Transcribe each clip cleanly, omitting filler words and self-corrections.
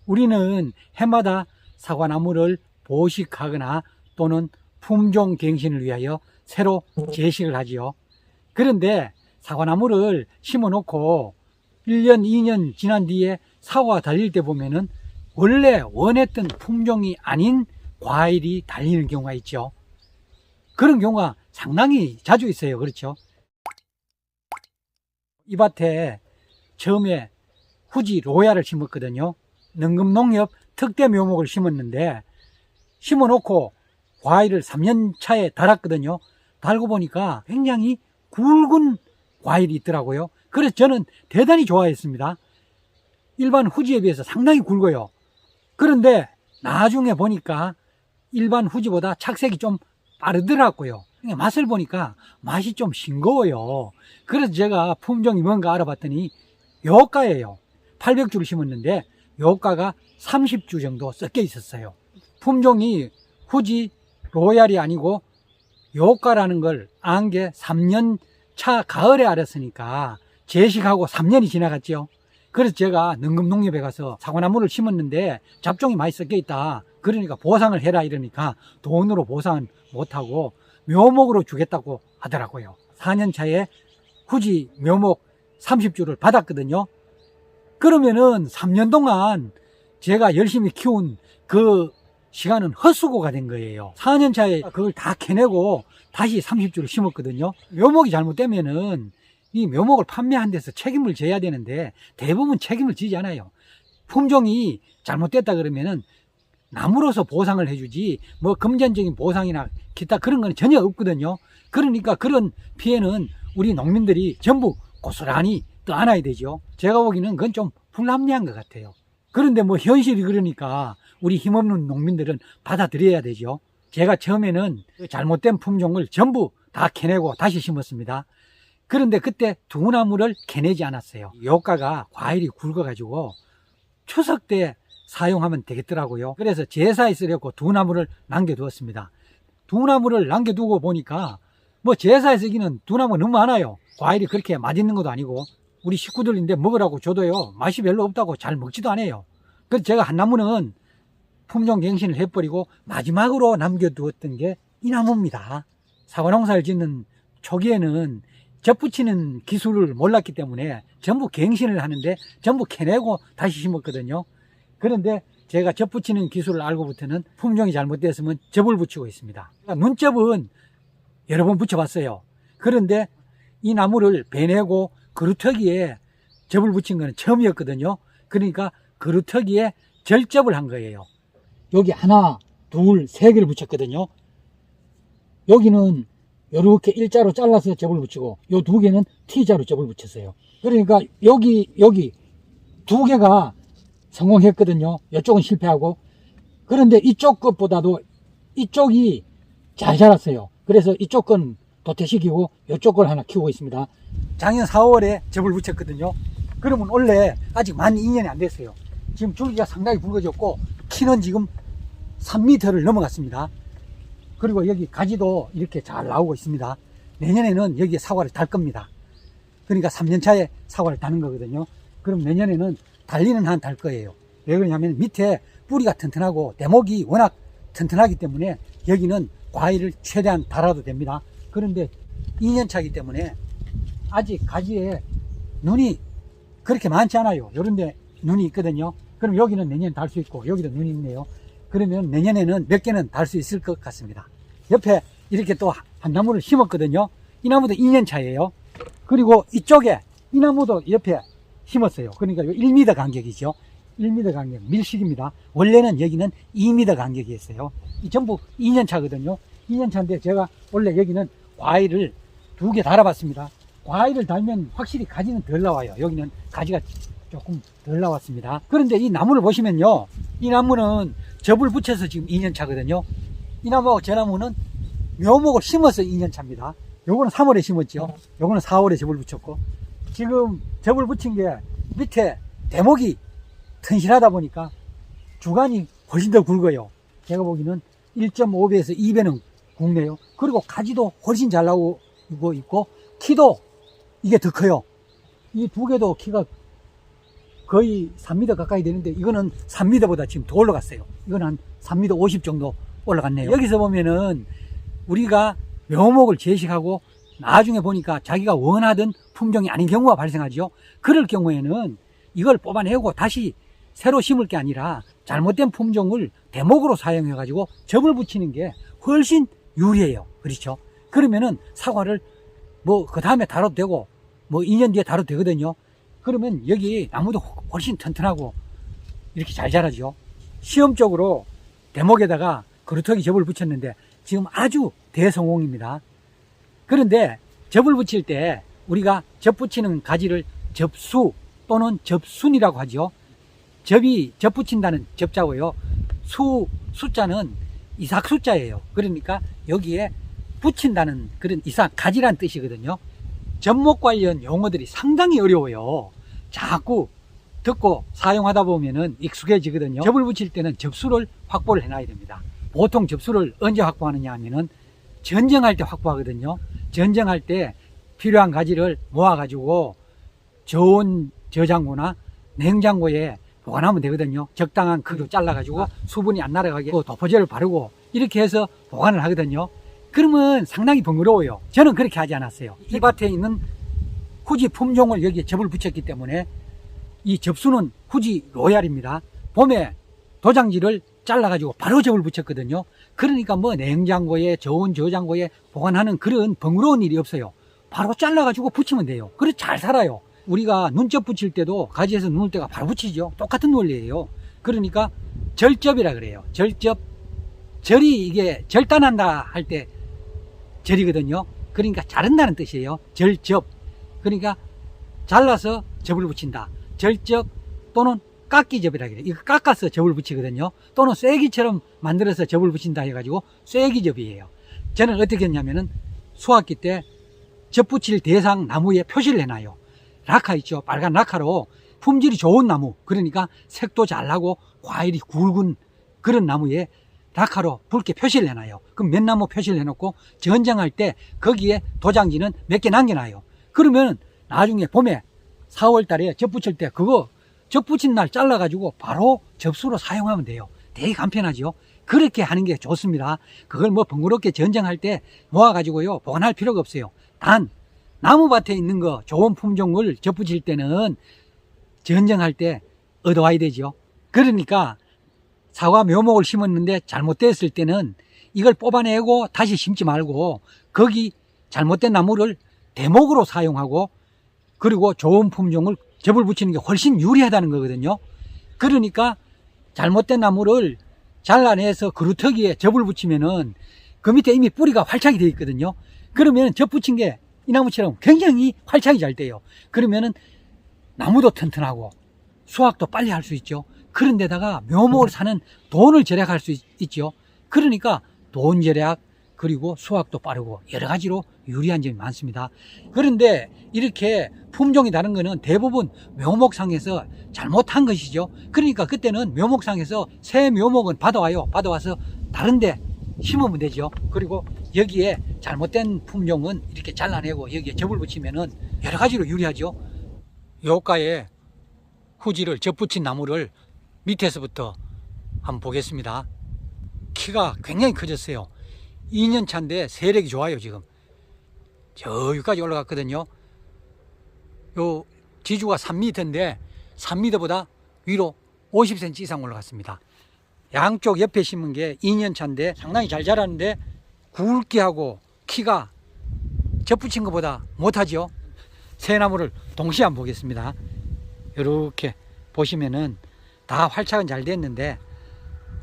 우리는 해마다 사과나무를 보식하거나 또는 품종 갱신을 위하여 새로 재식을 하지요. 그런데 사과나무를 심어 놓고 1년, 2년 지난 뒤에 사과가 달릴 때 보면은 원래 원했던 품종이 아닌 과일이 달리는 경우가 있죠. 그런 경우가 상당히 자주 있어요. 그렇죠? 이 밭에 처음에 후지 로얄을 심었거든요. 능금농협 특대 묘목을 심었는데 심어 놓고 과일을 3년 차에 달았거든요. 달고 보니까 굉장히 굵은 과일이 있더라고요. 그래서 저는 대단히 좋아했습니다. 일반 후지에 비해서 상당히 굵어요. 그런데 나중에 보니까 일반 후지보다 착색이 좀 빠르더라고요. 맛을 보니까 맛이 좀 싱거워요. 그래서 제가 품종이 뭔가 알아봤더니 요가예요. 800주를 심었는데 요가가 30주 정도 섞여 있었어요. 품종이 후지 로얄이 아니고 요가라는 걸 안 게 3년 차 가을에 알았으니까 재식하고 3년이 지나갔죠. 그래서 제가 능금농협에 가서 사과나무를 심었는데 잡종이 많이 섞여 있다. 그러니까 보상을 해라 이러니까 돈으로 보상은 못하고 묘목으로 주겠다고 하더라고요. 4년 차에 후지 묘목 30주를 받았거든요. 그러면은 3년 동안 제가 열심히 키운 그 시간은 헛수고가 된 거예요. 4년 차에 그걸 다 캐내고 다시 30주를 심었거든요. 묘목이 잘못되면은 이 묘목을 판매한 데서 책임을 져야 되는데 대부분 책임을 지지 않아요. 품종이 잘못됐다 그러면은 나무로서 보상을 해주지 뭐 금전적인 보상이나 기타 그런 건 전혀 없거든요. 그러니까 그런 피해는 우리 농민들이 전부 고스란히 떠안아야 되죠. 제가 보기에는 그건 좀 불합리한 것 같아요. 그런데 뭐 현실이 그러니까 우리 힘없는 농민들은 받아들여야 되죠. 제가 처음에는 잘못된 품종을 전부 다 캐내고 다시 심었습니다. 그런데 그때 두나무를 캐내지 않았어요. 요가가 과일이 굵어가지고 추석 때 사용하면 되겠더라고요. 그래서 제사에 쓰려고 두나무를 남겨두었습니다. 두나무를 남겨두고 보니까 뭐 제사에 쓰기는 두나무 너무 많아요. 과일이 그렇게 맛있는 것도 아니고 우리 식구들인데 먹으라고 줘도요 맛이 별로 없다고 잘 먹지도 않아요. 그래서 제가 한 나무는 품종 갱신을 해버리고 마지막으로 남겨두었던 게 이 나무입니다. 사과농사를 짓는 초기에는 접붙이는 기술을 몰랐기 때문에 전부 갱신을 하는데 전부 캐내고 다시 심었거든요. 그런데 제가 접붙이는 기술을 알고부터는 품종이 잘못됐으면 접을 붙이고 있습니다. 눈접은 여러 번 붙여봤어요. 그런데 이 나무를 베내고 그루터기에 접을 붙인 건 처음이었거든요. 그러니까 그루터기에 절접을 한 거예요. 여기 하나, 둘, 세 개를 붙였거든요. 여기는 이렇게 일자로 잘라서 접을 붙이고 요 두 개는 T자로 접을 붙였어요. 그러니까 여기 두 개가 성공했거든요. 이쪽은 실패하고. 그런데 이쪽 것보다도 이쪽이 잘 자랐어요. 그래서 이쪽 건 도태시키고 이쪽 걸 하나 키우고 있습니다. 작년 4월에 접을 붙였거든요. 그러면 원래 아직 만 2년이 안 됐어요. 지금 줄기가 상당히 굵어졌고 키는 지금 3m를 넘어갔습니다. 그리고 여기 가지도 이렇게 잘 나오고 있습니다. 내년에는 여기에 사과를 달 겁니다. 그러니까 3년 차에 사과를 다는 거거든요. 그럼 내년에는 달리는 한 달 거예요. 왜 그러냐면 밑에 뿌리가 튼튼하고 대목이 워낙 튼튼하기 때문에 여기는 과일을 최대한 달아도 됩니다. 그런데 2년 차이기 때문에 아직 가지에 눈이 그렇게 많지 않아요. 요런데 눈이 있거든요. 그럼 여기는 내년에 달 수 있고 여기도 눈이 있네요. 그러면 내년에는 몇 개는 달 수 있을 것 같습니다. 옆에 이렇게 또 한 나무를 심었거든요. 이 나무도 2년 차예요. 그리고 이쪽에 이 나무도 옆에 심었어요. 그러니까 1m 간격이죠. 1m 간격, 밀식입니다. 원래는 여기는 2m 간격이었어요. 이 전부 2년 차거든요. 2년 차인데 제가 원래 여기는 과일을 2개 달아봤습니다. 과일을 달면 확실히 가지는 덜 나와요. 여기는 가지가 조금 덜 나왔습니다. 그런데 이 나무를 보시면요. 이 나무는 접을 붙여서 지금 2년 차거든요. 이 나무하고 저 나무는 묘목을 심어서 2년 차입니다. 요거는 3월에 심었죠. 요거는 4월에 접을 붙였고 지금 접을 붙인 게 밑에 대목이 튼실하다 보니까 주간이 훨씬 더 굵어요. 제가 보기에는 1.5배에서 2배는 굵네요. 그리고 가지도 훨씬 잘 나오고 있고 키도 이게 더 커요. 이 두 개도 키가 거의 3m 가까이 되는데 이거는 3m보다 지금 더 올라갔어요. 이거는 한 3m 50 정도 올라갔네요. 여기서 보면은 우리가 묘목을 제식하고 나중에 보니까 자기가 원하던 품종이 아닌 경우가 발생하죠. 그럴 경우에는 이걸 뽑아내고 다시 새로 심을 게 아니라 잘못된 품종을 대목으로 사용해 가지고 접을 붙이는 게 훨씬 유리해요. 그렇죠? 그러면은 사과를 뭐 그 다음에 다뤄도 되고 뭐 2년 뒤에 다뤄도 되거든요. 그러면 여기 나무도 훨씬 튼튼하고 이렇게 잘 자라죠. 시험적으로 대목에다가 그루터기 접을 붙였는데 지금 아주 대성공입니다. 그런데 접을 붙일 때 우리가 접 붙이는 가지를 접수 또는 접순이라고 하죠. 접이 접 붙인다는 접자고요. 숫자는 이삭 숫자예요. 그러니까 여기에 붙인다는 그런 이삭 가지란 뜻이거든요. 접목 관련 용어들이 상당히 어려워요. 자꾸 듣고 사용하다 보면은 익숙해지거든요. 접을 붙일 때는 접수를 확보를 해놔야 됩니다. 보통 접수를 언제 확보하느냐 하면은 전쟁할 때 확보하거든요. 전쟁할 때 필요한 가지를 모아가지고 좋은 저장고나 냉장고에 보관하면 되거든요. 적당한 크기로 잘라가지고 수분이 안 날아가게 도포제를 바르고 이렇게 해서 보관을 하거든요. 그러면 상당히 번거로워요. 저는 그렇게 하지 않았어요. 이 밭에 있는 후지 품종을 여기에 접을 붙였기 때문에 이 접수는 후지 로얄입니다. 봄에 도장지를 잘라가지고 바로 접을 붙였거든요. 그러니까 뭐 냉장고에 좋은 저장고에 보관하는 그런 번거로운 일이 없어요. 바로 잘라가지고 붙이면 돼요. 그래서 잘 살아요. 우리가 눈접 붙일 때도 가지에서 누울 때가 바로 붙이죠. 똑같은 원리예요. 그러니까 절접이라 그래요. 절접. 절이 이게 절단한다 할 때 절이거든요. 그러니까 자른다는 뜻이에요. 절접. 그러니까 잘라서 접을 붙인다. 절접 또는 깎기접이라 그래요. 이거 깎아서 접을 붙이거든요. 또는 쐐기처럼 만들어서 접을 붙인다 해가지고 쐐기접이에요. 저는 어떻게 했냐면은 수확기 때 접 붙일 대상 나무에 표시를 해놔요. 라카 있죠. 빨간 라카로 품질이 좋은 나무, 그러니까 색도 잘 나고 과일이 굵은 그런 나무에 라카로 붉게 표시를 해놔요. 그럼 몇 나무 표시를 해놓고 전쟁할 때 거기에 도장지는 몇 개 남겨놔요. 그러면 나중에 봄에 4월 달에 접 붙일 때 그거 접 붙인 날 잘라가지고 바로 접수로 사용하면 돼요. 되게 간편하죠. 그렇게 하는 게 좋습니다. 그걸 뭐 번거롭게 전쟁할 때 모아가지고요 보관할 필요가 없어요. 단 나무밭에 있는 거 좋은 품종을 접 붙일 때는 전쟁할 때 얻어와야 되죠. 그러니까 사과 묘목을 심었는데 잘못됐을 때는 이걸 뽑아내고 다시 심지 말고 거기 잘못된 나무를 대목으로 사용하고 그리고 좋은 품종을 접을 붙이는 게 훨씬 유리하다는 거거든요. 그러니까 잘못된 나무를 잘라내서 그루터기에 접을 붙이면은 그 밑에 이미 뿌리가 활착이 되어 있거든요. 그러면 접 붙인 게 이 나무처럼 굉장히 활착이 잘 돼요. 그러면은 나무도 튼튼하고 수확도 빨리 할 수 있죠. 그런데다가 묘목을 사는 돈을 절약할 수 있죠. 그러니까 돈 절약 그리고 수확도 빠르고 여러 가지로 유리한 점이 많습니다. 그런데 이렇게 품종이 다른 거는 대부분 묘목상에서 잘못한 것이죠. 그러니까 그때는 묘목상에서 새 묘목은 받아와요. 받아와서 다른데 심으면 되죠. 그리고 여기에 잘못된 품종은 이렇게 잘라내고 여기에 접을 붙이면은 여러 가지로 유리하죠. 요가에 후지를 접 붙인 나무를 밑에서부터 한번 보겠습니다. 키가 굉장히 커졌어요. 2년 차인데 세력이 좋아요. 지금 저기까지 올라갔거든요. 요 지주가 3m인데 3m보다 위로 50cm 이상 올라갔습니다. 양쪽 옆에 심은 게 2년 차인데 상당히 잘 자랐는데 굵게 하고 키가 접 붙인 것보다 못하죠. 새 나무를 동시에 한번 보겠습니다. 이렇게 보시면은 다 활착은 잘 됐는데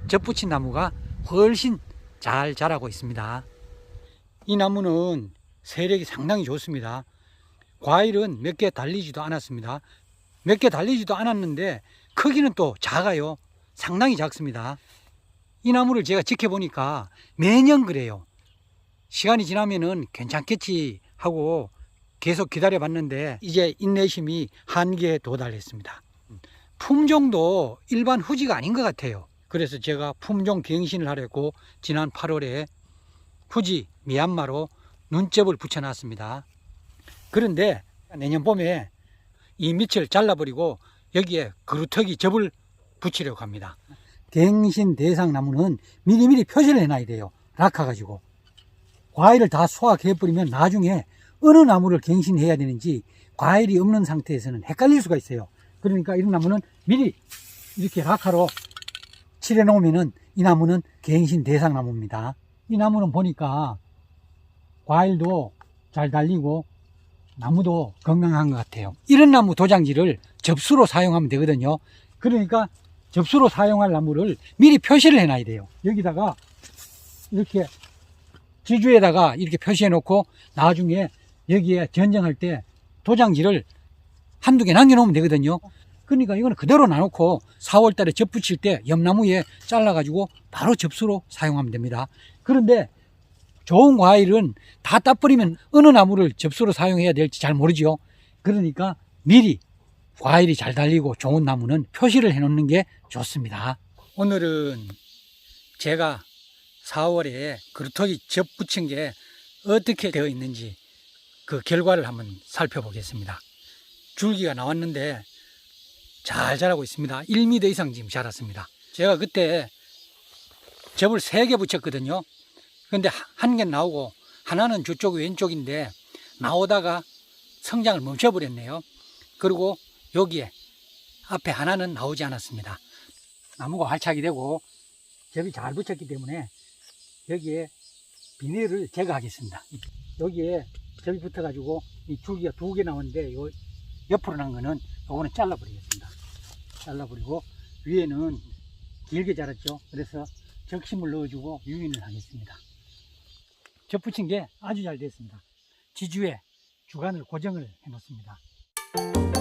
접 붙인 나무가 훨씬 잘 자라고 있습니다. 이 나무는 세력이 상당히 좋습니다. 과일은 몇 개 달리지도 않았습니다. 몇 개 달리지도 않았는데 크기는 또 작아요. 상당히 작습니다. 이 나무를 제가 지켜보니까 매년 그래요. 시간이 지나면은 괜찮겠지 하고 계속 기다려 봤는데 이제 인내심이 한계에 도달했습니다. 품종도 일반 후지가 아닌 것 같아요. 그래서 제가 품종 갱신을 하려고 지난 8월에 후지 미얀마로 눈접을 붙여놨습니다. 그런데 내년 봄에 이 밑을 잘라버리고 여기에 그루터기 접을 붙이려고 합니다. 갱신 대상 나무는 미리미리 표시를 해놔야 돼요. 락화가지고. 과일을 다 수확해버리면 나중에 어느 나무를 갱신해야 되는지 과일이 없는 상태에서는 헷갈릴 수가 있어요. 그러니까 이런 나무는 미리 이렇게 락화로 칠해 놓으면은 이 나무는 갱신 대상 나무입니다. 이 나무는 보니까 과일도 잘 달리고 나무도 건강한 것 같아요. 이런 나무 도장지를 접수로 사용하면 되거든요. 그러니까 접수로 사용할 나무를 미리 표시를 해놔야 돼요. 여기다가 이렇게 지주에다가 이렇게 표시해 놓고 나중에 여기에 전쟁할 때 도장지를 한두 개 남겨 놓으면 되거든요. 그러니까 이거는 그대로 놔놓고 4월 달에 접 붙일 때 옆나무에 잘라가지고 바로 접수로 사용하면 됩니다. 그런데 좋은 과일은 다 따버리면 어느 나무를 접수로 사용해야 될지 잘 모르죠. 그러니까 미리 과일이 잘 달리고 좋은 나무는 표시를 해 놓는 게 좋습니다. 오늘은 제가 4월에 그루터기 접 붙인 게 어떻게 되어 있는지 그 결과를 한번 살펴보겠습니다. 줄기가 나왔는데 잘 자라고 있습니다. 1m 이상 지금 자랐습니다. 제가 그때 접을 3개 붙였거든요. 근데 한 개 나오고 하나는 저쪽 왼쪽인데 나오다가 성장을 멈춰버렸네요. 그리고 여기에 앞에 하나는 나오지 않았습니다. 나무가 활착이 되고 접이 잘 붙였기 때문에 여기에 비닐을 제거하겠습니다. 여기에 접이 붙어가지고 이 줄기가 2개 나오는데 요 옆으로 난 거는 요거는 잘라버리겠습니다. 잘라버리고 위에는 길게 자랐죠. 그래서 적심을 넣어주고 유인을 하겠습니다. 접 붙인 게 아주 잘 됐습니다. 지주에 주간을 고정을 해 놓습니다.